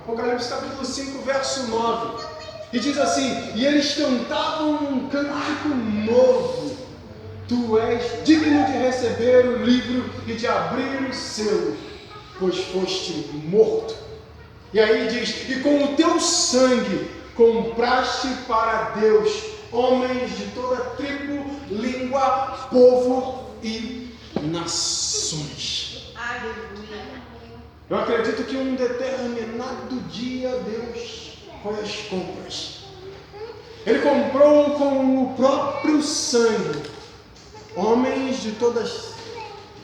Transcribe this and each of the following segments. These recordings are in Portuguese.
Apocalipse capítulo 5, verso 9. E diz assim: e eles cantavam um cântico novo. Tu és digno de receber o livro e de abrir o selo, pois foste morto. E aí diz: e com o teu sangue compraste para Deus homens de toda tribo, língua, povo e nações. Aleluia. Eu acredito que um determinado dia Deus foi às compras. Ele comprou com o próprio sangue homens de todas as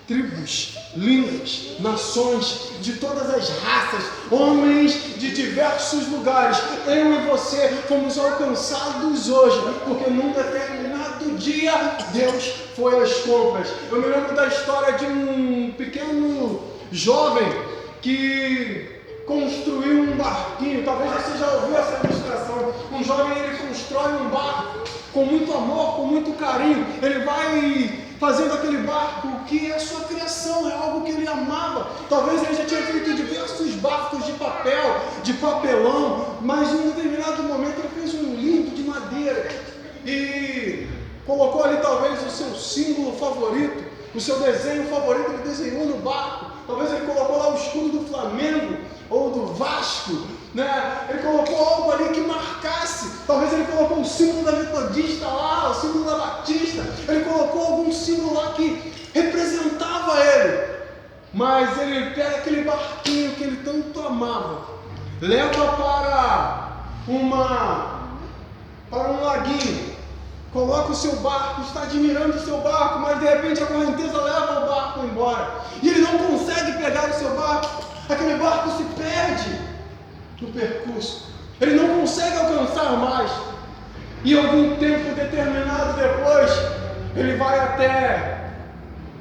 tribos, línguas, nações, de todas as raças, homens de diversos lugares. Eu e você fomos alcançados hoje, porque num determinado dia Deus foi às compras. Eu me lembro da história de um pequeno jovem que construiu um barquinho. Talvez você já ouviu essa ilustração. Um jovem, ele constrói um barco com muito amor, com muito carinho. Ele vai fazendo aquele barco que é sua criação, é algo que ele amava. Talvez ele já tinha feito diversos barcos de papel, de papelão, mas em um determinado momento ele fez um lindo de madeira e colocou ali talvez o seu símbolo favorito, o seu desenho favorito. Ele desenhou no barco. Talvez ele colocou lá o escudo do Flamengo ou do Vasco, né? Ele colocou algo ali que marcasse. Talvez ele colocou o símbolo da Metodista lá, o símbolo da Batista. Ele colocou algum símbolo lá que representava ele. Mas ele pega aquele barquinho que ele tanto amava, leva para um laguinho, coloca o seu barco, está admirando o seu barco, mas de repente a correnteza leva o barco embora. E ele não consegue pegar o seu barco. Aquele barco se perde no percurso. Ele não consegue alcançar mais. E algum tempo determinado depois, ele vai até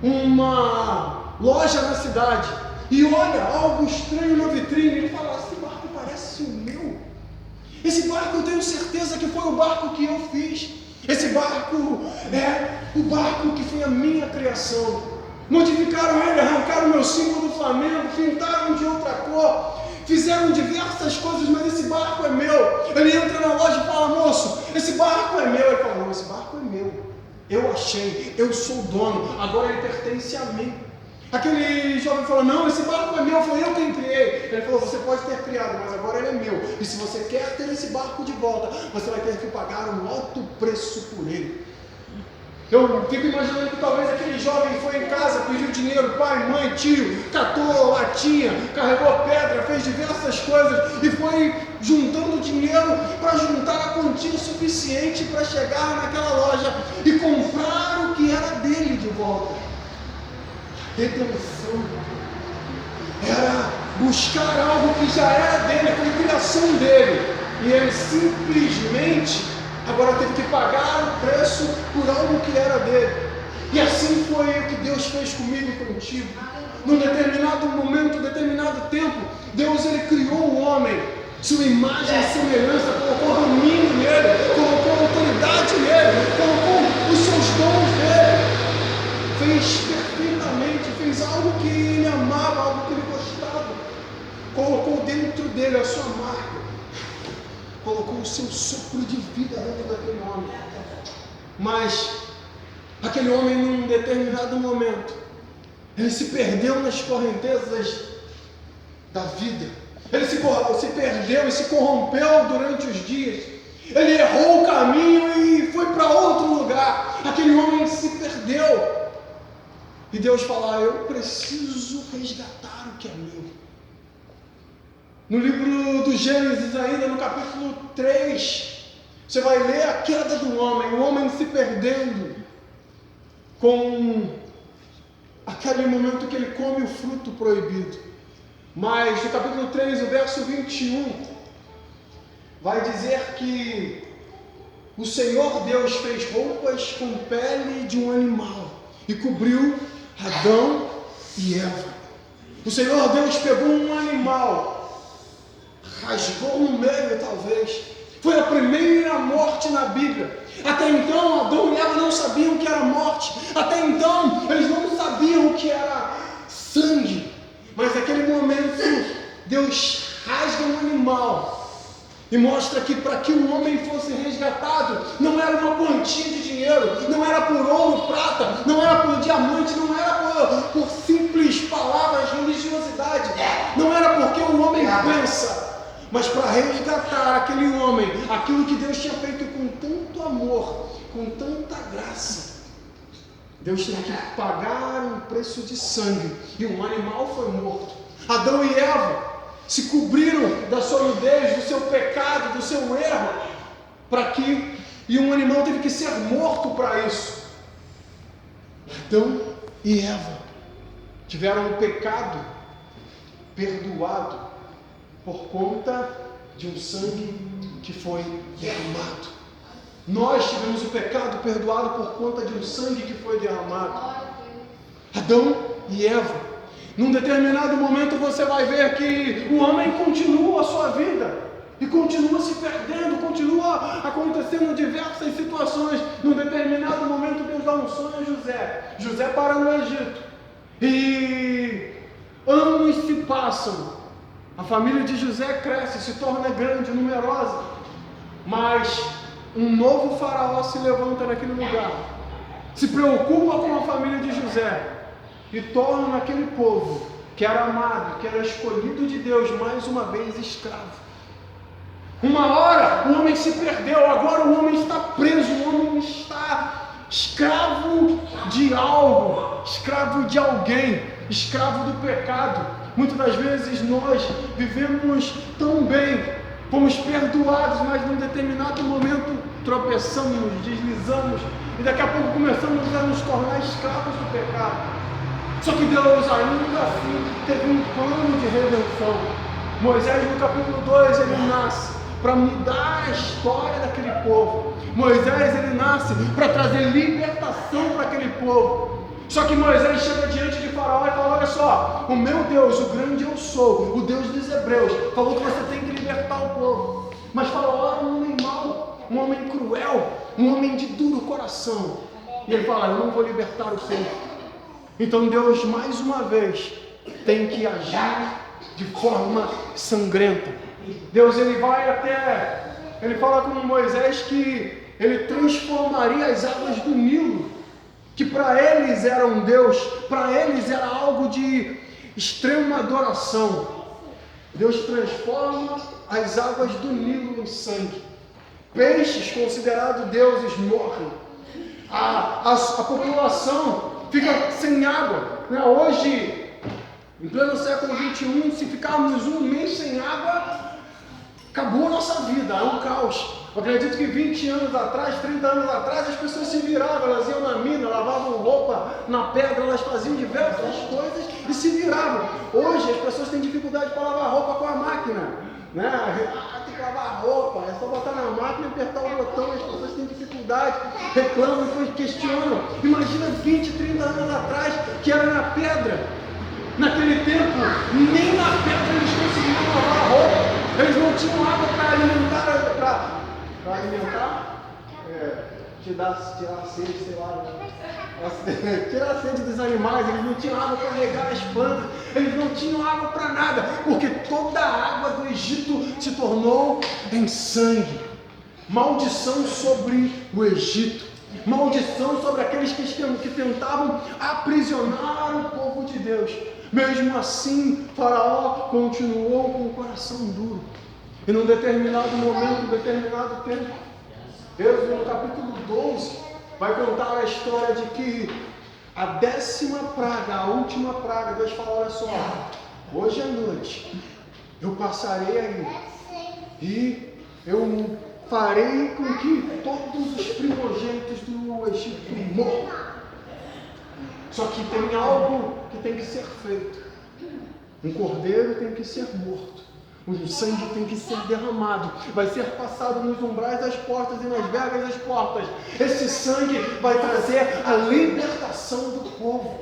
uma loja na cidade e olha algo estranho na vitrine. Ele fala: esse barco parece o meu. Esse barco eu tenho certeza que foi o barco que eu fiz. Esse barco é o barco que foi a minha criação. Modificaram ele, arrancaram o meu símbolo do Flamengo, pintaram de outra cor, fizeram diversas coisas, mas esse barco é meu. Ele entra na loja e fala: moço, esse barco é meu. Ele fala: não, esse barco é meu. Eu achei, eu sou o dono, agora ele pertence a mim. Aquele jovem falou: não, esse barco é meu, foi eu quem criei. Ele falou: você pode ter criado, mas agora ele é meu. E se você quer ter esse barco de volta, você vai ter que pagar um alto preço por ele. Eu fico imaginando que talvez aquele jovem foi em casa, pediu dinheiro, pai, mãe, tio, catou latinha, carregou pedra, fez diversas coisas e foi juntando dinheiro para juntar a quantia suficiente para chegar naquela loja e comprar o que era dele de volta. Redenção era buscar algo que já era dele, foi criação dele, e ele simplesmente agora teve que pagar o preço por algo que era dele. E assim foi o que Deus fez comigo e contigo. Num determinado momento, determinado tempo, Deus ele criou o homem, sua imagem e semelhança, colocou domínio nele, colocou autoridade nele, colocou os seus dons nele, fez perfeitamente, fez algo que ele amava, algo que ele gostava, colocou dentro dele a sua marca, colocou o seu sopro de vida dentro daquele homem. Mas aquele homem, num determinado momento, ele se perdeu nas correntezas da vida. Ele se perdeu e se corrompeu durante os dias. Ele errou o caminho e foi para outro lugar. Aquele homem se perdeu. E Deus fala: eu preciso resgatar o que é meu. No livro do Gênesis, ainda no capítulo 3, você vai ler a queda do homem, o homem se perdendo com aquele momento que ele come o fruto proibido. Mas no capítulo 3, o verso 21, vai dizer que o Senhor Deus fez roupas com pele de um animal e cobriu Adão e Eva. O Senhor Deus pegou um animal, rasgou no meio talvez. Foi a primeira morte na Bíblia. Até então Adão e Eva não sabiam o que era morte. Até então eles não sabiam o que era sangue. Mas naquele momento Deus rasga um animal animal. E mostra que para que o homem fosse resgatado, não era uma quantia de dinheiro, não era por ouro, prata, não era por diamante, não era por simples palavras, religiosidade, não era porque o homem pensa, mas para resgatar aquele homem, aquilo que Deus tinha feito com tanto amor, com tanta graça. Deus teve que pagar um preço de sangue, e um animal foi morto. Adão e Eva se cobriram da sua nudez, do seu pecado, do seu erro, e um animal teve que ser morto para isso. Adão e Eva tiveram o pecado perdoado por conta de um sangue que foi derramado. Nós tivemos o pecado perdoado por conta de um sangue que foi derramado. Adão e Eva. Num determinado momento você vai ver que o homem continua a sua vida e continua se perdendo, continua acontecendo diversas situações. Num determinado momento Deus dá um sonho a José. José para no Egito e anos se passam. A família de José cresce, se torna grande, numerosa, mas um novo faraó se levanta naquele lugar, se preocupa com a família de José e torna aquele povo que era amado, que era escolhido de Deus, mais uma vez escravo. Uma hora o homem se perdeu, agora o homem está preso, o homem está escravo de algo, escravo de alguém, escravo do pecado. Muitas das vezes nós vivemos tão bem, fomos perdoados, mas num determinado momento tropeçamos, deslizamos e daqui a pouco começamos a nos tornar escravos do pecado. Só que Deus ainda assim teve um plano de redenção. Moisés no capítulo 2 ele nasce para mudar a história daquele povo. Moisés ele nasce para trazer libertação para aquele povo. Só que Moisés chega diante de Faraó e fala: olha só, o meu Deus, o grande eu sou, o Deus dos hebreus, falou que você tem que libertar o povo. Mas Faraó era um homem mau, um homem cruel, um homem de duro coração. E ele fala: eu não vou libertar o povo. Então Deus mais uma vez tem que agir de forma sangrenta. Deus ele fala com Moisés que ele transformaria as águas do Nilo, que para eles era um Deus, para eles era algo de extrema adoração. Deus transforma as águas do Nilo em sangue. Peixes considerados deuses morrem. A população fica sem água. Hoje, em pleno século XXI, se ficarmos um mês sem água, acabou a nossa vida, é um caos. Eu acredito que 20 anos atrás, 30 anos atrás, as pessoas se viravam, elas iam na mina, lavavam roupa na pedra, elas faziam diversas coisas e se viravam. Hoje as pessoas têm dificuldade para lavar roupa com a máquina. Tem que lavar roupa, é só botar na máquina e apertar o botão, as pessoas têm dificuldade, reclamam e depois questionam. Imagina 20, 30 anos atrás, que era na pedra. Naquele tempo, nem na pedra eles conseguiam lavar a roupa, eles não tinham água para alimentar, tirar a sede, sei lá, tirar a sede dos animais. Eles não tinham água para regar as plantas, eles não tinham água para nada, porque toda a água do Egito se tornou em sangue. Maldição sobre o Egito, maldição sobre aqueles que tentavam aprisionar o povo de Deus. Mesmo assim, Faraó continuou com o coração duro. E num determinado momento, num determinado tempo, Êxodo no capítulo 12 vai contar a história de que a 10ª praga, a última praga, Deus fala: olha só, hoje à noite eu passarei aí e eu farei com que todos os primogênitos do Egito morram. Só que tem algo que tem que ser feito. Um cordeiro tem que ser morto. O sangue tem que ser derramado. Vai ser passado nos umbrais das portas e nas vergas das portas. Esse sangue vai trazer a libertação do povo.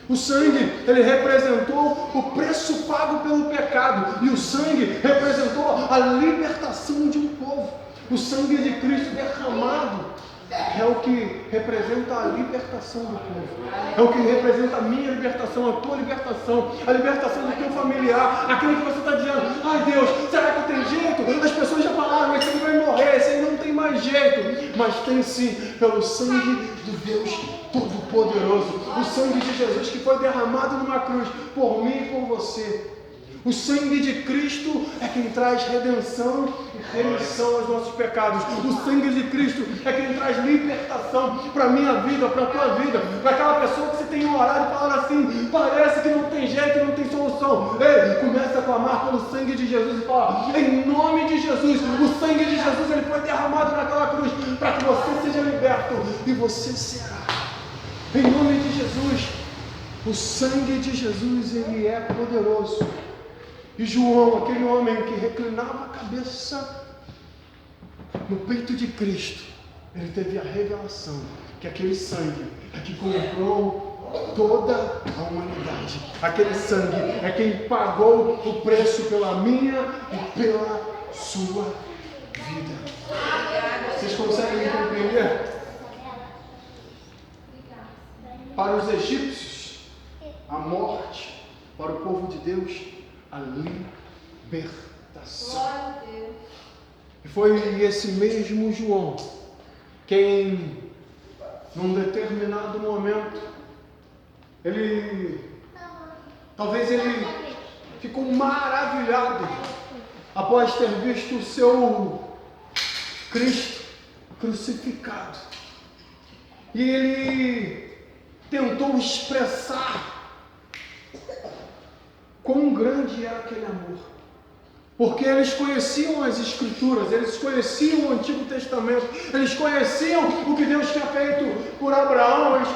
O sangue, ele representou o preço pago pelo pecado. E o sangue representou a libertação de um povo. O sangue de Cristo derramado é o que representa a libertação do povo. É o que representa a minha libertação, a tua libertação, a libertação do teu familiar. Aquilo que você está dizendo: ai Deus, será que tem jeito? mas tem sim pelo sangue do Deus Todo-Poderoso. O sangue de Jesus que foi derramado numa cruz por mim e por você. O sangue de Cristo é quem traz redenção e remissão aos nossos pecados. O sangue de Cristo é quem traz libertação para a minha vida, para a tua vida, para aquela pessoa que você tem orado e falado assim, parece que não tem jeito, não tem solução. Ei, começa a clamar pelo sangue de Jesus e fala, em nome de Jesus, o sangue de Jesus ele foi derramado naquela cruz para que você seja liberto e você será. Em nome de Jesus, o sangue de Jesus ele é poderoso. E João, aquele homem que reclinava a cabeça no peito de Cristo, ele teve a revelação que aquele sangue é que comprou toda a humanidade. Aquele sangue é quem pagou o preço pela minha e pela sua vida. Vocês conseguem compreender? Para os egípcios, a morte, para o povo de Deus, a libertação. E foi esse mesmo João quem, num determinado momento, talvez ele ficou maravilhado após ter visto o seu Cristo crucificado. E ele tentou expressar quão grande era aquele amor. Porque eles conheciam as Escrituras, eles conheciam o Antigo Testamento, eles conheciam o que Deus tinha feito por Abraão, eles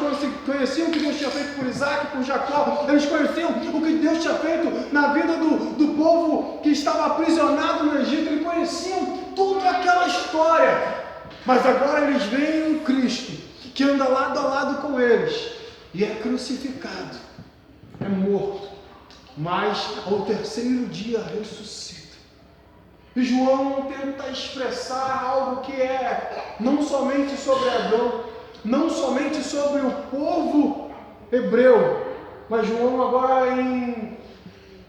conheciam o que Deus tinha feito por Isaac, por Jacó, eles conheciam o que Deus tinha feito na vida do povo que estava aprisionado no Egito, eles conheciam toda aquela história. Mas agora eles veem um Cristo que anda lado a lado com eles e é crucificado, é morto, mas ao terceiro dia ressuscita. E João tenta expressar algo que é não somente sobre Adão, não somente sobre o povo hebreu, mas João agora em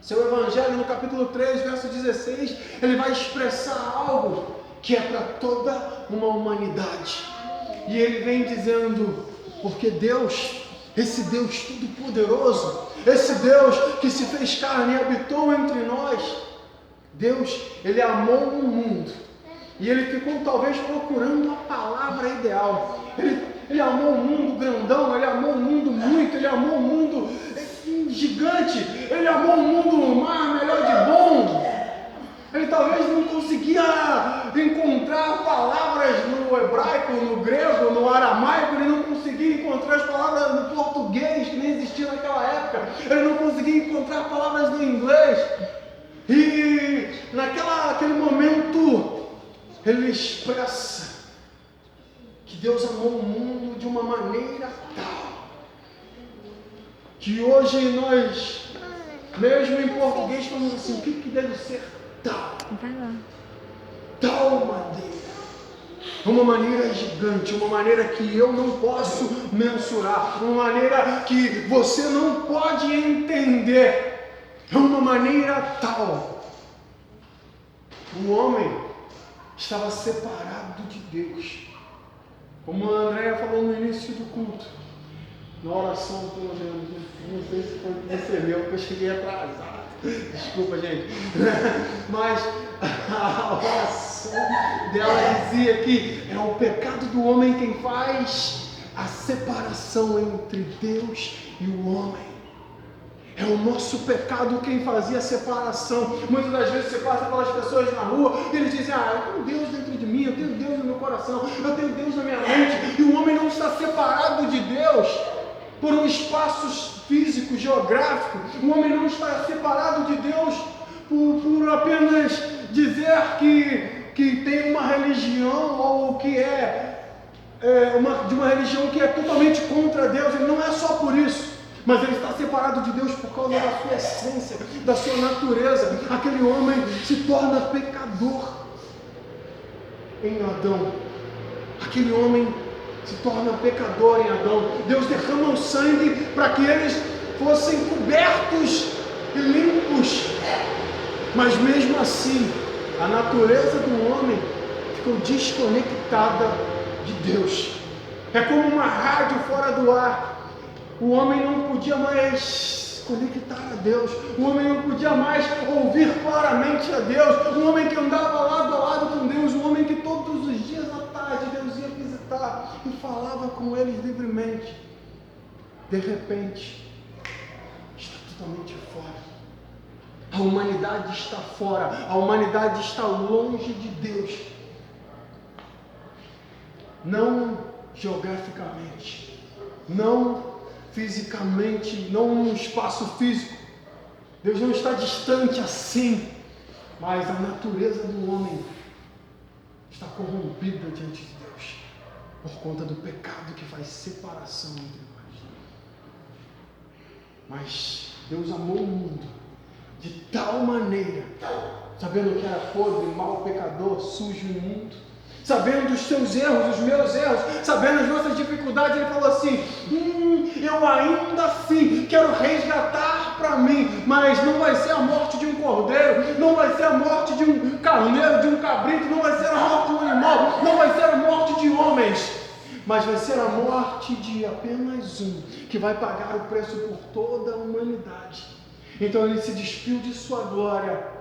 seu Evangelho, no capítulo 3, verso 16, ele vai expressar algo que é para toda uma humanidade. E ele vem dizendo, porque Deus, esse Deus todo-poderoso, esse Deus que se fez carne e habitou entre nós, Deus, ele amou o mundo. E ele ficou talvez procurando a palavra ideal. Ele amou o mundo grandão, ele amou o mundo muito, ele amou o mundo gigante, ele amou o mundo mais, melhor de bom. Ele talvez não conseguia encontrar palavras no hebraico, no grego, no aramaico, ele não conseguia encontrar as palavras no português, que nem existia naquela época, ele não conseguia encontrar palavras no inglês. E naquele momento, ele expressa que Deus amou o mundo de uma maneira tal, que hoje nós, mesmo em português, falamos assim, o que deve ser tal? Tal maneira. Uma maneira gigante, uma maneira que eu não posso mensurar, uma maneira que você não pode entender. É uma maneira tal. O homem estava separado de Deus. Como a Andréia falou no início do culto, na oração, pelo menos, não sei se foi percebeu, porque eu cheguei atrasado. Desculpa, gente. Mas a oração dela dizia que é o pecado do homem quem faz a separação entre Deus e o homem. É o nosso pecado quem fazia a separação. Muitas das vezes você passa pelas pessoas na rua e eles dizem, eu tenho Deus dentro de mim, eu tenho Deus no meu coração, eu tenho Deus na minha mente. E o homem não está separado de Deus por um espaço físico, geográfico. O homem não está separado de Deus por apenas dizer que tem uma religião ou que de uma religião que é totalmente contra Deus. Ele não é só por isso. Mas ele está separado de Deus por causa da sua essência, da sua natureza. Aquele homem se torna pecador em Adão. Aquele homem se torna pecador em Adão. Deus derrama o sangue para que eles fossem cobertos e limpos. Mas mesmo assim, a natureza do homem ficou desconectada de Deus. É como uma rádio fora do ar. O homem não podia mais conectar a Deus. O homem não podia mais ouvir claramente a Deus. Um homem que andava lado a lado com Deus. Um homem que todos os dias à tarde Deus ia visitar e falava com eles livremente. De repente, está totalmente fora. A humanidade está fora. A humanidade está longe de Deus. Não geograficamente, não fisicamente, não num espaço físico. Deus não está distante assim, mas a natureza do homem está corrompida diante de Deus, por conta do pecado que faz separação entre nós. Mas Deus amou o mundo de tal maneira, sabendo que era podre, mau, pecador, sujo, imundo, sabendo dos seus erros, dos meus erros, sabendo as nossas dificuldades, Ele falou assim: eu ainda assim quero resgatar para mim, mas não vai ser a morte de um cordeiro, não vai ser a morte de um carneiro, de um cabrito, não vai ser a morte de um animal, não vai ser a morte de homens, mas vai ser a morte de apenas um, que vai pagar o preço por toda a humanidade. Então Ele se despiu de sua glória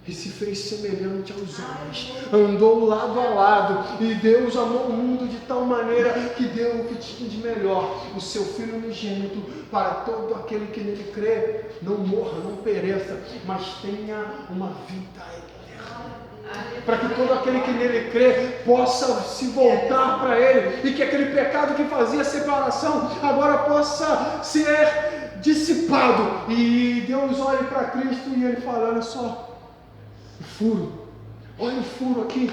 e se fez semelhante aos homens, andou lado a lado, e Deus amou o mundo de tal maneira que deu o que tinha de melhor, o seu Filho unigênito, para todo aquele que nele crê, não morra, não pereça, mas tenha uma vida eterna. Para que todo aquele que nele crê possa se voltar para Ele, e que aquele pecado que fazia separação agora possa ser dissipado, e Deus olhe para Cristo e Ele fala: olha só, o furo, olha o furo aqui,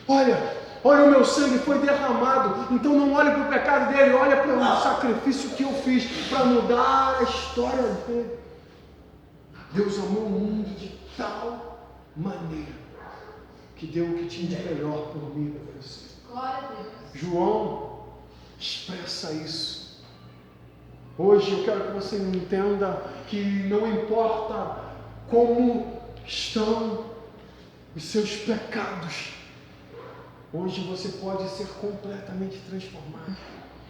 olha o meu sangue foi derramado, então não olhe para o pecado dele, olha para o sacrifício que eu fiz para mudar a história dele. Deus amou o mundo de tal maneira que deu o que tinha de melhor por mim e por você. Glória a Deus. João expressa isso. Hoje eu quero que você entenda que não importa como estão os seus pecados, hoje você pode ser completamente transformado.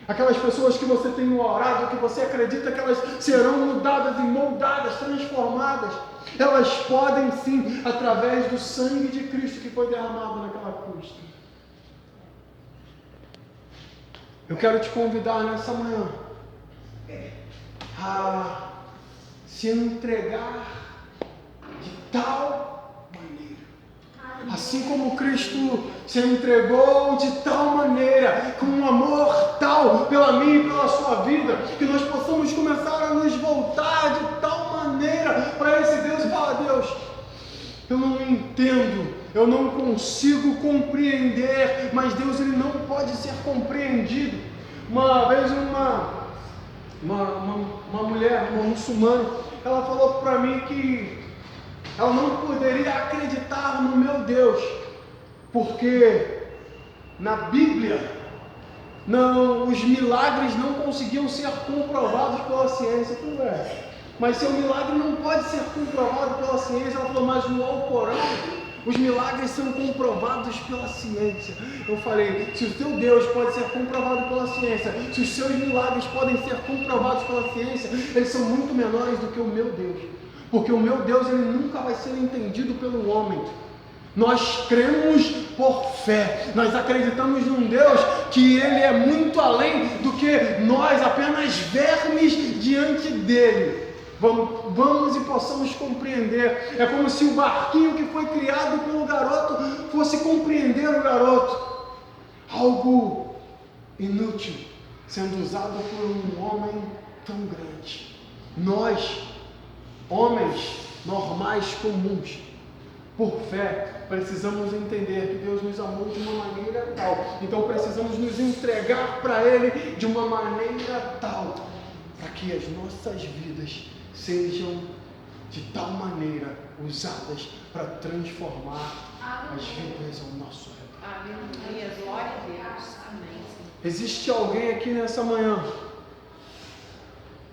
Aquelas pessoas que você tem orado, que você acredita que elas serão mudadas e moldadas, transformadas, elas podem sim, através do sangue de Cristo que foi derramado naquela cruz. Eu quero te convidar nessa manhã a se entregar de tal maneira, assim como Cristo se entregou de tal maneira, com um amor tal pela minha e pela sua vida, que nós possamos começar a nos voltar de tal maneira para esse Deus e falar: Deus, eu não entendo, eu não consigo compreender, mas Deus, Ele não pode ser compreendido. Uma vez uma mulher, uma muçulmana, ela falou para mim que ela não poderia acreditar no meu Deus, porque na Bíblia os milagres não conseguiam ser comprovados pela ciência. Mas seu milagre não pode ser comprovado pela ciência. Ela falou: mas no Alcorão os milagres são comprovados pela ciência. Eu falei: se o teu Deus pode ser comprovado pela ciência, se os seus milagres podem ser comprovados pela ciência, eles são muito menores do que o meu Deus, porque o meu Deus, ele nunca vai ser entendido pelo homem. Nós cremos por fé, nós acreditamos num Deus que Ele é muito além do que nós, apenas vermes diante dEle. Vamos e possamos compreender. É como se o barquinho que foi criado pelo garoto fosse compreender o garoto. Algo inútil sendo usado por um homem tão grande. Nós, homens normais, comuns, por fé, precisamos entender que Deus nos amou de uma maneira tal. Então precisamos nos entregar para Ele de uma maneira tal, para que as nossas vidas sejam de tal maneira usadas para transformar as vidas ao nosso redor. Aleluia, glória a Deus. Amém. Existe alguém aqui nessa manhã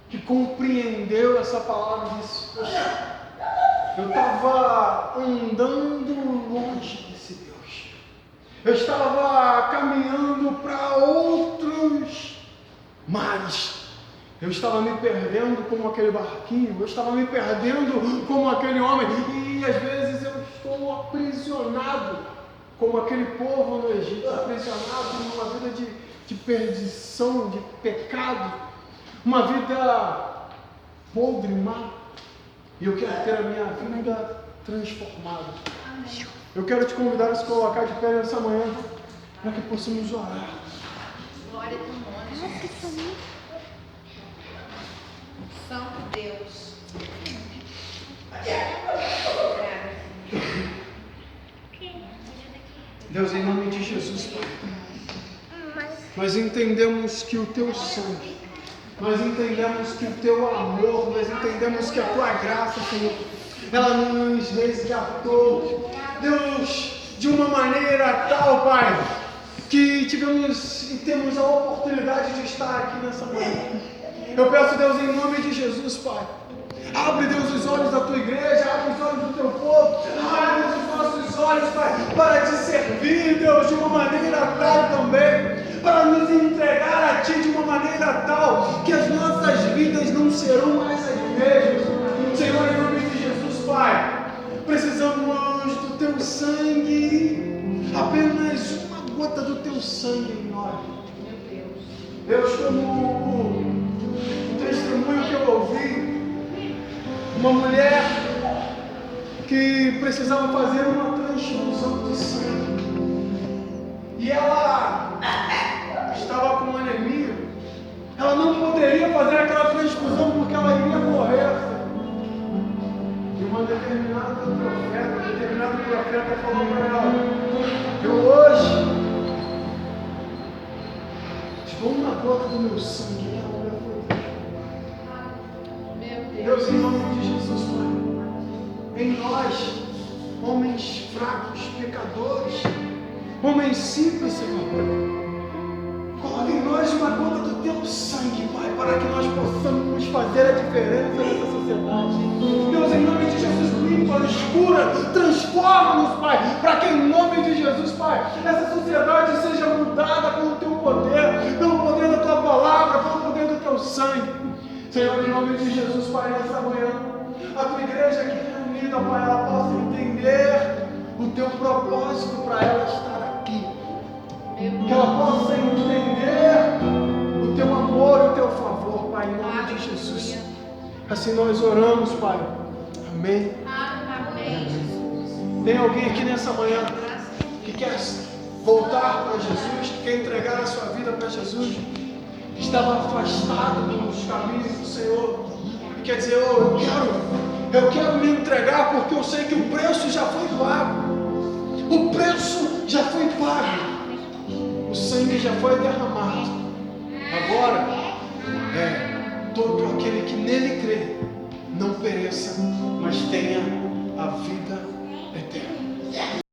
que compreendeu essa palavra e disse: poxa, eu estava andando longe desse Deus. Eu estava caminhando para outros mares. Eu estava me perdendo como aquele barquinho. Eu estava me perdendo como aquele homem. E às vezes eu estou aprisionado como aquele povo no Egito, aprisionado numa vida de perdição, de pecado, uma vida podre, má. E eu quero ter a minha vida transformada. Eu quero te convidar a se colocar de pé nessa manhã, para que possamos orar. Glória a teu nome, Jesus. Santo Deus. Deus, em nome de Jesus, Pai, nós entendemos que o teu sangue, nós entendemos que o teu amor, nós entendemos que a tua graça, Senhor, ela nos resgatou, Deus, de uma maneira tal, Pai, que tivemos e temos a oportunidade de estar aqui nessa manhã. Eu peço, Deus, em nome de Jesus, Pai, abre, Deus, os olhos da tua igreja, abre os olhos do teu povo, abre, Deus, os nossos olhos, Pai, para te servir, Deus, de uma maneira tal também, para nos entregar a Ti de uma maneira tal que as nossas vidas não serão mais as mesmas. Senhor, em nome de Jesus, Pai, precisamos do Teu sangue, apenas uma gota do Teu sangue em nós. Deus, como um testemunho que eu ouvi, uma mulher que precisava fazer uma transfusão de sangue. E ela estava com anemia. Ela não poderia fazer aquela transfusão porque ela iria morrer. E uma determinado profeta falou para ela: eu hoje te dou uma gota do meu sangue. E ela olhou para Deus, em nome de Jesus, Pai, em nós, homens fracos, pecadores, homens simples, Senhor, coloca em nós uma gota do Teu sangue, Pai, para que nós possamos fazer a diferença nessa sociedade. Deus, em nome de Jesus, limpa-nos, cura, transforma-nos, Pai, para que em nome de Jesus, Pai, essa sociedade seja mudada pelo Teu poder, pelo poder da Tua palavra, pelo poder do Teu sangue. Senhor, em nome de Jesus, Pai, nessa manhã, a Tua igreja aqui reunida, Pai, ela possa entender o Teu propósito para ela estar aqui. Que ela possa entender o Teu amor e o Teu favor, Pai, em nome de Jesus. Assim nós oramos, Pai. Amém. Amém, Jesus. Tem alguém aqui nessa manhã que quer voltar para Jesus, que quer entregar a sua vida para Jesus, que estava afastado dos caminhos do Senhor, e quer dizer: eu quero me entregar porque eu sei que o preço já foi pago. O preço já foi pago. O sangue já foi derramado. Agora, todo aquele que nele crê, não pereça, mas tenha a vida eterna.